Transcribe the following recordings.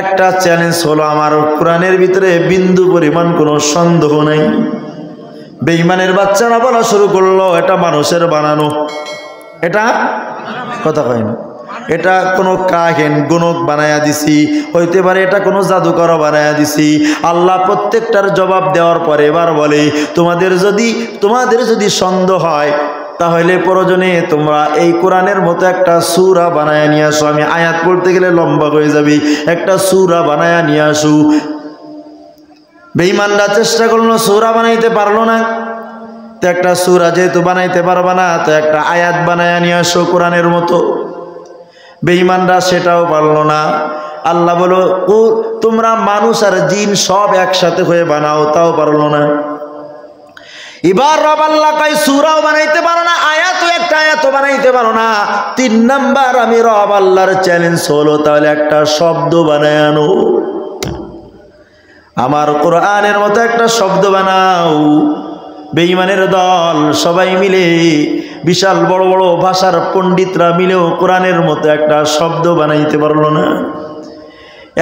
একটা চ্যালেঞ্জ হলো, আমার কোরআনের ভিতরে বিন্দু পরিমাণ কোনো সন্দেহ নাই। বেঈমানের বাচ্চারা বলা শুরু করলো, এটা মানুষের বানানো, এটা কথা কয় না, এটা কোনো কাহিন গুণক বানায়া দিছি, হইতে পারে এটা কোনো জাদুকর বানায়া দিছি। আল্লাহ প্রত্যেকটার জবাব দেওয়ার পরে এবার বলে, তোমাদের যদি সন্দেহ হয় তাহলে প্রয়োজনে তোমরা এই কোরআনের মতো একটা সূরা বানায়া নিয়ে আসো। আমি আয়াত পড়তে গেলে লম্বা হয়ে যাবে, একটা সূরা বানায়া নিয়ে আসো। বেঈমানরা চেষ্টা করলো, সূরা বানাইতে পারলো না। তো একটা সূরা যেহেতু বানাইতে পারবা না, তো একটা আয়াত বানায়া নিয়ে আসো কোরআনের মতো। বেঈমানরা সেটাও পারলো না। আল্লাহ বলো, তোমরা মানুষ আর জিন সব একসাথে হয়ে বানাও, তাও পারলো না। এবার রব আল্লাহ কয়, সূরাও বানাইতে পারো না, আয়াতও একটা আয়াতও বানাইতে পারো না। 3 নাম্বার আমি রব আল্লাহর চ্যালেঞ্জ হলো, তাহলে একটা শব্দ বানায় আনো, আমার কোরআনের মতো একটা শব্দ বানাও। বেঈমানের দল সবাই মিলে, বিশাল বড় বড় ভাষার পণ্ডিতরা মিলেও কোরআনের মতো একটা শব্দ বানাইতে পারলো না।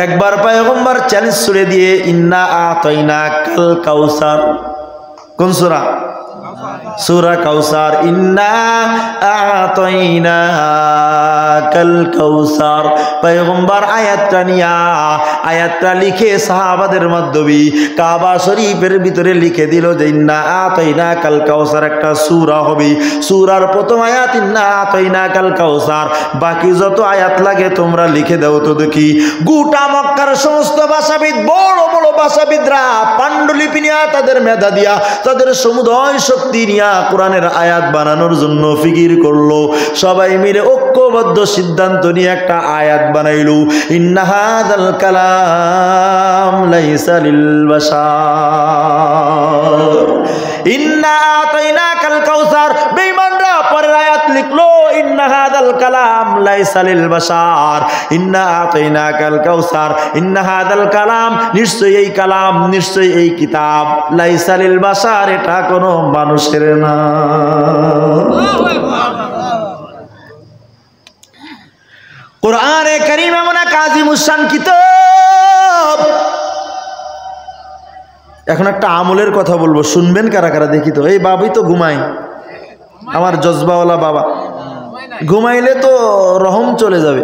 একবার পয়গম্বর চ্যালেঞ্জ ছুড়ে দিয়ে, ইন্না আতাইনাকাল কাউসার, কোন সূরা? সূরা কাউসার। ইন্না আতাইনাকাল কাউসার। পয়গম্বর আয়াতটা লিখে সাহাবাদের মাধ্যমে কাবা শরীফের ভিতরে লিখে দিল যে ইন্না আতাইনাকাল কাউসার একটা সূরা হবে। সূরার প্রথম আয়াত ইন্না আতাইনাকাল কাউসার, বাকি যত আয়াত লাগে তোমরা লিখে দাও তো দেখি। গোটা মক্কার সমস্ত ভাষাবিদ, বড় বড় ভাষাবিদরা পাণ্ডুলিপি নিয়ে, তাদের মেধা দিয়া, তাদের সমুদয় শক্তি নিয়ে কোরআনের আয়াত বানানোর জন্য ফিকির করলো। সবাই মিলে ঐক্যবদ্ধ সিদ্ধান্ত নিয়ে একটা আয়াত বানাইলো, ইন্না হাযাল কালাম লাইসা লিল বাশার ইন্না আতাইনাকাল কাউসার। বেঈমানরা পরের আয়াত লিখলো, ইন্না হাযাল কালাম লাইসা লিল বাশার ইন্না আতাইনাকাল কাউসার। ইন্না হাযাল কালাম, নিশ্চয়ই এই কালাম, নিশ্চয়ই এই কিতাব, লাইসা লিল বাশার, এটা কোনো মানুষের না। কোরআনে কারীম এমন এক আযীমুশ শান কিতাব। এখন একটা আমলের কথা বলবো, শুনবেন কারা কারা দেখি তো। এই বাবুই তো ঘুমায়, আমার জজবাওয়ালা বাবা, ঘুমাইলে তো রহম চলে যাবে,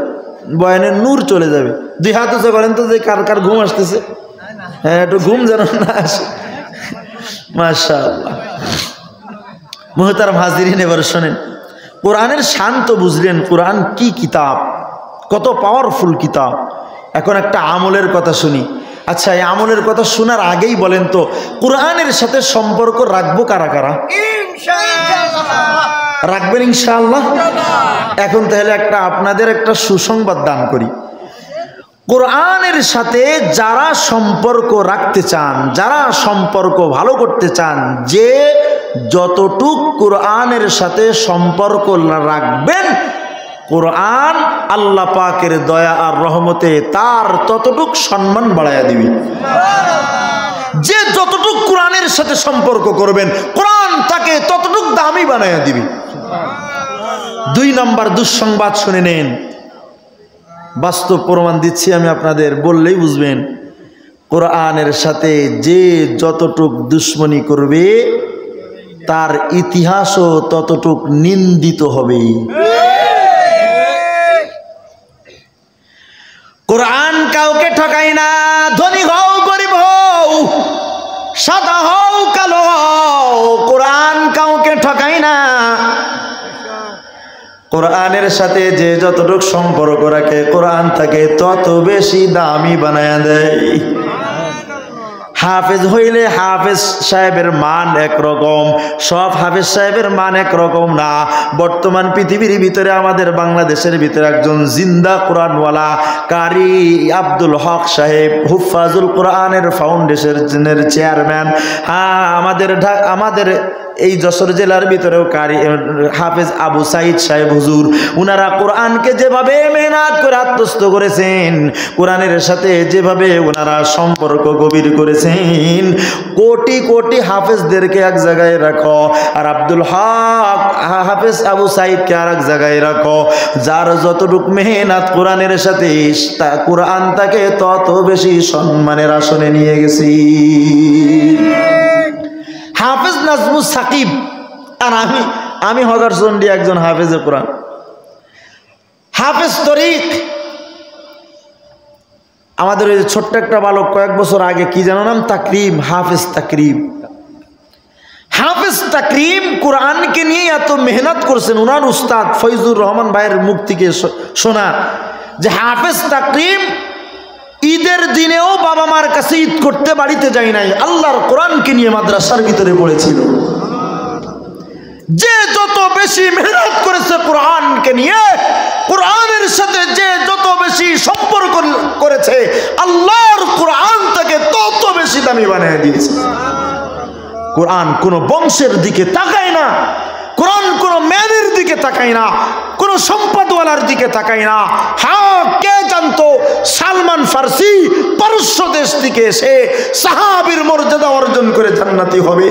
বয়ানের নূর চলে যাবে। 2 হাত উঁচু করেন তো, যে কার কার ঘুম আসতেছে। হ্যাঁ, একটু ঘুম যেন না আসে। মাশাআল্লাহ। মুহতারাম হাজিরিন, এবার শোনেন, কোরআনের শান তো বুঝলেন, কোরআন কি কিতাব, কত পাওয়ারফুল কিতাব। এখন একটা আমলের কথা শুনি। আচ্ছা, এই আমলের কথা শোনার আগেই বলেন তো, কোরআনের সাথে সম্পর্ক রাখবো কারা কারা? রাখবেন ইনশাআল্লাহ। এখন তাহলে আপনাদের একটা সুসংবাদ দান করি। কোরআনের সাথে যারা সম্পর্ক রাখতে চান, যারা সম্পর্ক ভালো করতে চান, যে যতটুক কোরআনের সাথে সম্পর্ক রাখবেন, কোরআন আল্লাহ পাকের দয়া আর রহমতে তার ততটুক সম্মান বাড়াইয়া দিবে। যে যতটুক কোরআনের সাথে সম্পর্ক করবেন, কোরআন তাকে ততটুক দামি বানাইয়া দিবে। 2 নম্বর দুঃসংবাদ শুনে নেন, বাস্তব প্রমাণ দিচ্ছি আমি আপনাদের, বললেই বুঝবেন। কোরআনের সাথে যে যতটুক দুশ্মনী করবে, তার ইতিহাসও ততটুক নিন্দিত হবে। কোরআন কাউকে ঠকায় না, ধনী হও গরিব হও, সাদা হও কালো হও, কোরআন কাউকে ঠকায় না। কোরআনের সাথে যে যতটুক সম্পর্ক রাখে, কোরআন তাকে তত বেশি দামি বানায়া দেয়। হাফেজ হইলে হাফেজ সাহেবের মান একরকম, সব হাফেজ সাহেবের মান একরকম না। বর্তমান পৃথিবীর ভিতরে, আমাদের বাংলাদেশের ভিতরে একজন জিন্দা কোরআনওয়ালা কারি আব্দুল হক সাহেব, হুফাজুল কোরআনের ফাউন্ডেশনের চেয়ারম্যান। হ্যাঁ, আমাদের এই যশোর জেলার ভিতরেও কারি হাফেজ আবু সাইদ সাহেব হুজুর, উনারা কোরআনকে যেভাবে মেহনত করে আত্মস্থ করেছেন, কোরআনের সাথে যেভাবে ওনারা সম্পর্ক গভীর করেছেন, কোটি কোটি হাফেজদেরকে এক জায়গায় রাখো আর আব্দুল হক হাফেজ আবু সাইদকে আর এক জায়গায় রাখো, যার যতটুক মেহনত কোরআনের সাথে, কোরআন তাকে তত বেশি সম্মানের আসনে নিয়ে গেছি। হাফেজ নাজমুস সাকিব আর আমি হগার চন্ডী একজন হাফেজে কোরআন। হাফেজ তরিক আমাদের ওই ছোট্ট একটা বালক কয়েক বছর আগে কি জানো নাম, তাকরিম, হাফেজ তাকরিম। হাফেজ তাকরিম কোরআনকে নিয়ে এত মেহনত করছেন। উনার উস্তাদ ফয়জুর রহমান ভাইয়ের মুখ থেকে শোনা যে হাফেজ তাকরিম ঈদের দিনেও বাবা মার কাছে ঈদ করতে বাড়িতে যায় নাই, আল্লাহর কোরআনকে নিয়ে মাদ্রাসার ভিতরে পড়েছিল। যে যত বেশি মেহনত করেছে কোরআনকে নিয়ে, কোরআনের সাথে যে যত বেশি সম্পর্ক করেছে, আল্লাহর কোরআন তাকে তত বেশি দামি বানিয়ে দিয়েছে। কোরআন কোন বংশের দিকে তাকায় না, কোরআন কোন ম্যানের দিকে তাকায় না, কোন সম্পদওয়ালার দিকে তাকায় না। হ্যাঁ, কে জানতো সালমান ফার্সি পারস্য দেশ থেকে এসে সাহাবীর মর্যাদা অর্জন করে জান্নাতি হবে।